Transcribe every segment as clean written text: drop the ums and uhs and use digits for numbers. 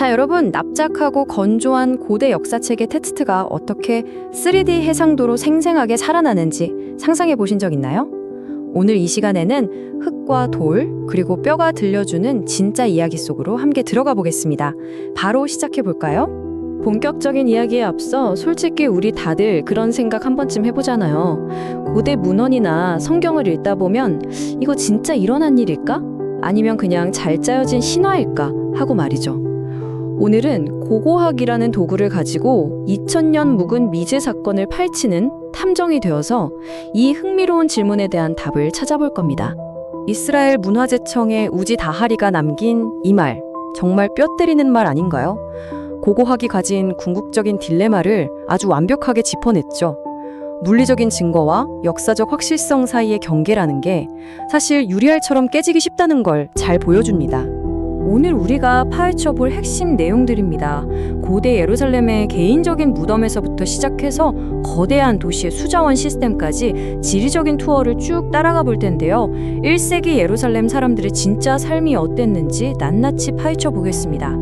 자, 여러분, 납작하고 건조한 고대 역사책의 텍스트가 어떻게 3D 해상도로 생생하게 살아나는지 상상해 보신 적 있나요? 오늘 이 시간에는 흙과 돌, 그리고 뼈가 들려주는 진짜 이야기 속으로 함께 들어가 보겠습니다. 바로 시작해 볼까요? 본격적인 이야기에 앞서 솔직히 우리 다들 그런 생각 한 번쯤 해보잖아요. 고대 문헌이나 성경을 읽다 보면 이거 진짜 일어난 일일까? 아니면 그냥 잘 짜여진 신화일까? 하고 말이죠. 오늘은 고고학이라는 도구를 가지고 2000년 묵은 미제 사건을 파헤치는 탐정이 되어서 이 흥미로운 질문에 대한 답을 찾아볼 겁니다. 이스라엘 문화재청의 우지 다하리가 남긴 이 말, 정말 뼈 때리는 말 아닌가요? 고고학이 가진 궁극적인 딜레마를 아주 완벽하게 짚어냈죠. 물리적인 증거와 역사적 확실성 사이의 경계라는 게 사실 유리알처럼 깨지기 쉽다는 걸 잘 보여줍니다. 오늘 우리가 파헤쳐 볼 핵심 내용들입니다. 고대 예루살렘의 개인적인 무덤에서부터 시작해서 거대한 도시의 수자원 시스템까지 지리적인 투어를 쭉 따라가 볼 텐데요. 1세기 예루살렘 사람들의 진짜 삶이 어땠는지 낱낱이 파헤쳐 보겠습니다.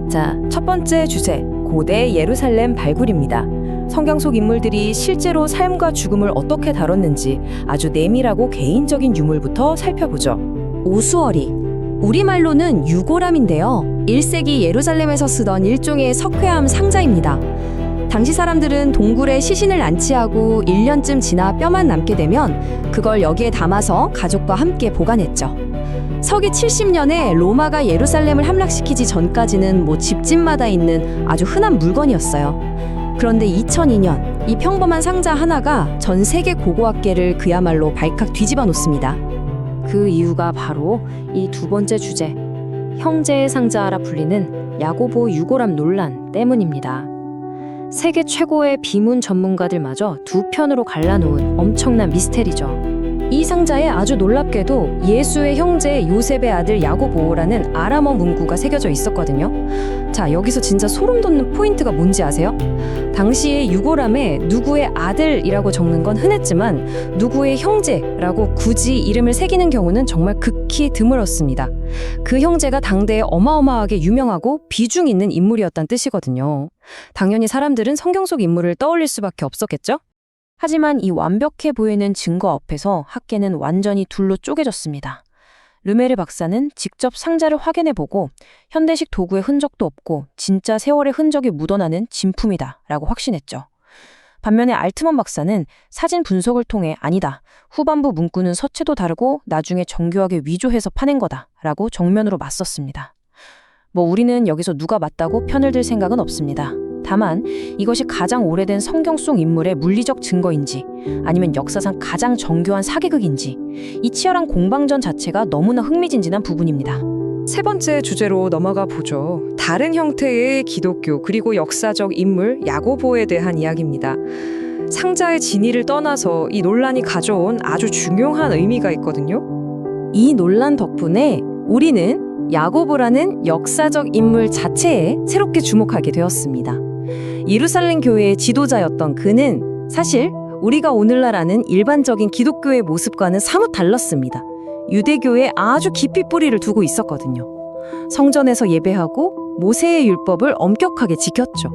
자, 첫 번째 주제, 고대 예루살렘 발굴입니다. 성경 속 인물들이 실제로 삶과 죽음을 어떻게 다뤘는지 아주 내밀하고 개인적인 유물부터 살펴보죠. 오수어리, 우리말로는 유골함인데요. 1세기 예루살렘에서 쓰던 일종의 석회암 상자입니다. 당시 사람들은 동굴에 시신을 안치하고 1년쯤 지나 뼈만 남게 되면 그걸 여기에 담아서 가족과 함께 보관했죠. 서기 70년에 로마가 예루살렘을 함락시키지 전까지는 집집마다 있는 아주 흔한 물건이었어요. 그런데 2002년 이 평범한 상자 하나가 전 세계 고고학계를 그야말로 발칵 뒤집어 놓습니다. 그 이유가 바로 이 두 번째 주제, 형제의 상자라 불리는 야고보 유골함 논란 때문입니다. 세계 최고의 비문 전문가들마저 두 편으로 갈라놓은 엄청난 미스테리죠. 이 상자에 아주 놀랍게도 예수의 형제 요셉의 아들 야고보라는 아람어 문구가 새겨져 있었거든요. 자, 여기서 진짜 소름 돋는 포인트가 뭔지 아세요? 당시에 유골함에 누구의 아들이라고 적는 건 흔했지만 누구의 형제라고 굳이 이름을 새기는 경우는 정말 극히 드물었습니다. 그 형제가 당대에 어마어마하게 유명하고 비중 있는 인물이었다는 뜻이거든요. 당연히 사람들은 성경 속 인물을 떠올릴 수밖에 없었겠죠? 하지만 이 완벽해 보이는 증거 앞에서 학계는 완전히 둘로 쪼개졌습니다. 르메르 박사는 직접 상자를 확인해보고 현대식 도구의 흔적도 없고 진짜 세월의 흔적이 묻어나는 진품이다 라고 확신했죠. 반면에 알트먼 박사는 사진 분석을 통해 아니다, 후반부 문구는 서체도 다르고 나중에 정교하게 위조해서 파낸 거다 라고 정면으로 맞섰습니다. 우리는 여기서 누가 맞다고 편을 들 생각은 없습니다. 다만 이것이 가장 오래된 성경 속 인물의 물리적 증거인지 아니면 역사상 가장 정교한 사기극인지 이 치열한 공방전 자체가 너무나 흥미진진한 부분입니다. 세 번째 주제로 넘어가 보죠. 다른 형태의 기독교 그리고 역사적 인물 야고보에 대한 이야기입니다. 상자의 진위를 떠나서 이 논란이 가져온 아주 중요한 의미가 있거든요. 이 논란 덕분에 우리는 야고보라는 역사적 인물 자체에 새롭게 주목하게 되었습니다. 예루살렘 교회의 지도자였던 그는 사실 우리가 오늘날 아는 일반적인 기독교의 모습과는 사뭇 달랐습니다. 유대교에 아주 깊이 뿌리를 두고 있었거든요. 성전에서 예배하고 모세의 율법을 엄격하게 지켰죠.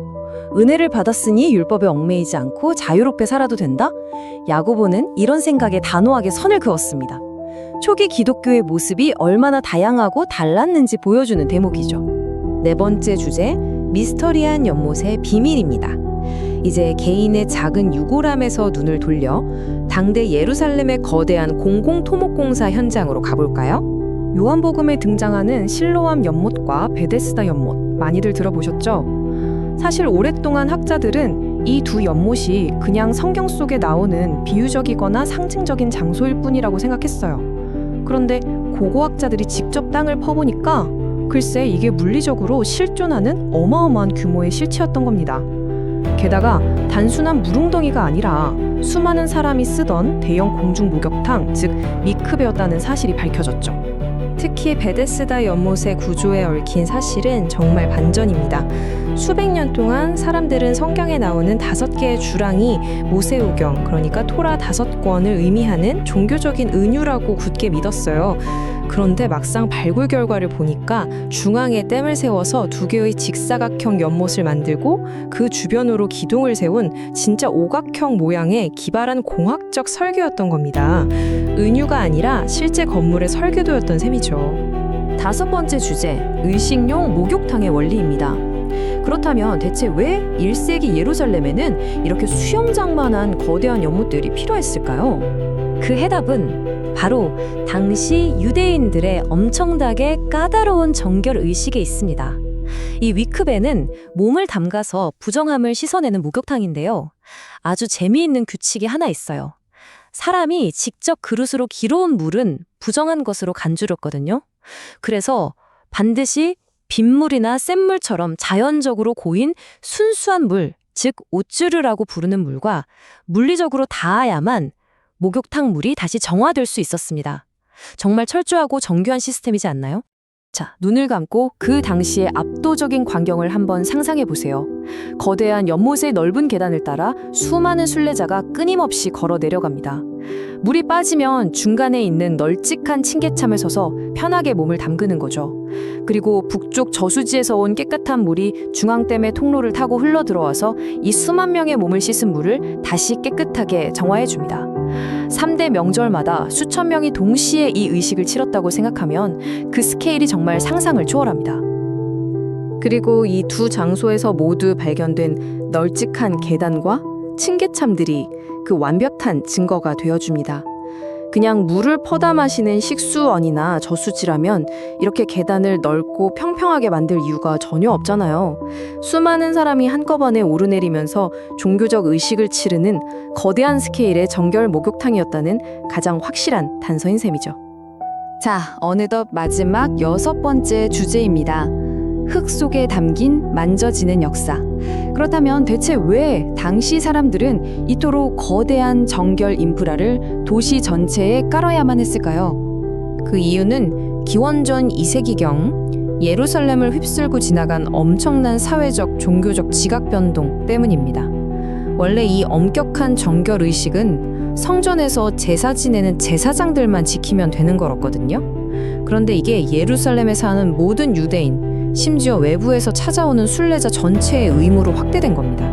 은혜를 받았으니 율법에 얽매이지 않고 자유롭게 살아도 된다? 야고보는 이런 생각에 단호하게 선을 그었습니다. 초기 기독교의 모습이 얼마나 다양하고 달랐는지 보여주는 대목이죠. 네 번째 주제, 미스터리한 연못의 비밀입니다. 이제 개인의 작은 유골함에서 눈을 돌려 당대 예루살렘의 거대한 공공토목공사 현장으로 가볼까요? 요한복음에 등장하는 실로암 연못과 베데스다 연못, 많이들 들어보셨죠? 사실 오랫동안 학자들은 이 두 연못이 그냥 성경 속에 나오는 비유적이거나 상징적인 장소일 뿐이라고 생각했어요. 그런데 고고학자들이 직접 땅을 퍼보니까 글쎄 이게 물리적으로 실존하는 어마어마한 규모의 실체였던 겁니다. 게다가 단순한 물웅덩이가 아니라 수많은 사람이 쓰던 대형 공중 목욕탕, 즉 미크베였다는 사실이 밝혀졌죠. 특히 베데스다 연못의 구조에 얽힌 사실은 정말 반전입니다. 수백 년 동안 사람들은 성경에 나오는 5개의 주랑이 모세오경, 그러니까 토라 5권을 의미하는 종교적인 은유라고 굳게 믿었어요. 그런데 막상 발굴 결과를 보니까 중앙에 댐을 세워서 2개의 직사각형 연못을 만들고 그 주변으로 기둥을 세운 진짜 오각형 모양의 기발한 공학적 설계였던 겁니다. 은유가 아니라 실제 건물의 설계도였던 셈이죠. 5번째 주제, 의식용 목욕탕의 원리입니다. 그렇다면 대체 왜 1세기 예루살렘에는 이렇게 수영장만한 거대한 연못들이 필요했을까요? 그 해답은 바로 당시 유대인들의 엄청나게 까다로운 정결 의식에 있습니다. 이 위크베는 몸을 담가서 부정함을 씻어내는 목욕탕인데요. 아주 재미있는 규칙이 하나 있어요. 사람이 직접 그릇으로 길어온 물은 부정한 것으로 간주렸거든요. 그래서 반드시 빗물이나 샘물처럼 자연적으로 고인 순수한 물, 즉 오츠르라고 부르는 물과 물리적으로 닿아야만 목욕탕 물이 다시 정화될 수 있었습니다. 정말 철저하고 정교한 시스템이지 않나요? 자, 눈을 감고 그 당시의 압도적인 광경을 한번 상상해 보세요. 거대한 연못의 넓은 계단을 따라 수많은 순례자가 끊임없이 걸어 내려갑니다. 물이 빠지면 중간에 있는 널찍한 층계참을 서서 편하게 몸을 담그는 거죠. 그리고 북쪽 저수지에서 온 깨끗한 물이 중앙댐의 통로를 타고 흘러 들어와서 이 수만 명의 몸을 씻은 물을 다시 깨끗하게 정화해 줍니다. 3대 명절마다 수천 명이 동시에 이 의식을 치렀다고 생각하면 그 스케일이 정말 상상을 초월합니다. 그리고 이 2 장소에서 모두 발견된 널찍한 계단과 층계참들이 그 완벽한 증거가 되어줍니다. 그냥 물을 퍼다 마시는 식수원이나 저수지라면 이렇게 계단을 넓고 평평하게 만들 이유가 전혀 없잖아요. 수많은 사람이 한꺼번에 오르내리면서 종교적 의식을 치르는 거대한 스케일의 정결 목욕탕이었다는 가장 확실한 단서인 셈이죠. 자, 어느덧 마지막 6번째 주제입니다. 흙 속에 담긴 만져지는 역사. 그렇다면 대체 왜 당시 사람들은 이토록 거대한 정결 인프라를 도시 전체에 깔아야만 했을까요? 그 이유는 기원전 2세기경 예루살렘을 휩쓸고 지나간 엄청난 사회적, 종교적 지각 변동 때문입니다. 원래 이 엄격한 정결 의식은 성전에서 제사 지내는 제사장들만 지키면 되는 거였거든요. 그런데 이게 예루살렘에 사는 모든 유대인, 심지어 외부에서 찾아오는 순례자 전체의 의무로 확대된 겁니다.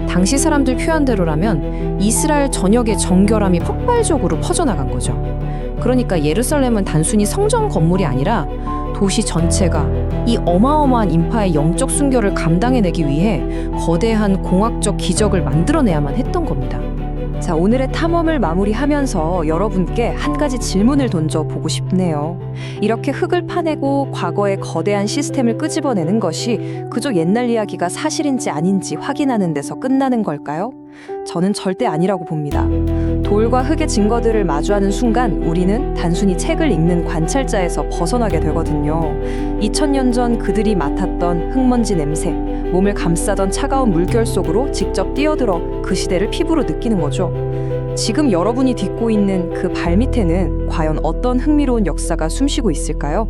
당시 사람들 표현대로라면 이스라엘 전역의 정결함이 폭발적으로 퍼져나간 거죠. 그러니까 예루살렘은 단순히 성전 건물이 아니라 도시 전체가 이 어마어마한 인파의 영적 순결을 감당해내기 위해 거대한 공학적 기적을 만들어내야만 했던 겁니다. 자, 오늘의 탐험을 마무리하면서 여러분께 한 가지 질문을 던져보고 싶네요. 이렇게 흙을 파내고 과거의 거대한 시스템을 끄집어내는 것이 그저 옛날 이야기가 사실인지 아닌지 확인하는 데서 끝나는 걸까요? 저는 절대 아니라고 봅니다. 돌과 흙의 증거들을 마주하는 순간 우리는 단순히 책을 읽는 관찰자에서 벗어나게 되거든요. 2000년 전 그들이 맡았던 흙먼지 냄새, 몸을 감싸던 차가운 물결 속으로 직접 뛰어들어 그 시대를 피부로 느끼는 거죠. 지금 여러분이 딛고 있는 그 발밑에는 과연 어떤 흥미로운 역사가 숨쉬고 있을까요?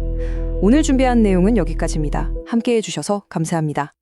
오늘 준비한 내용은 여기까지입니다. 함께해 주셔서 감사합니다.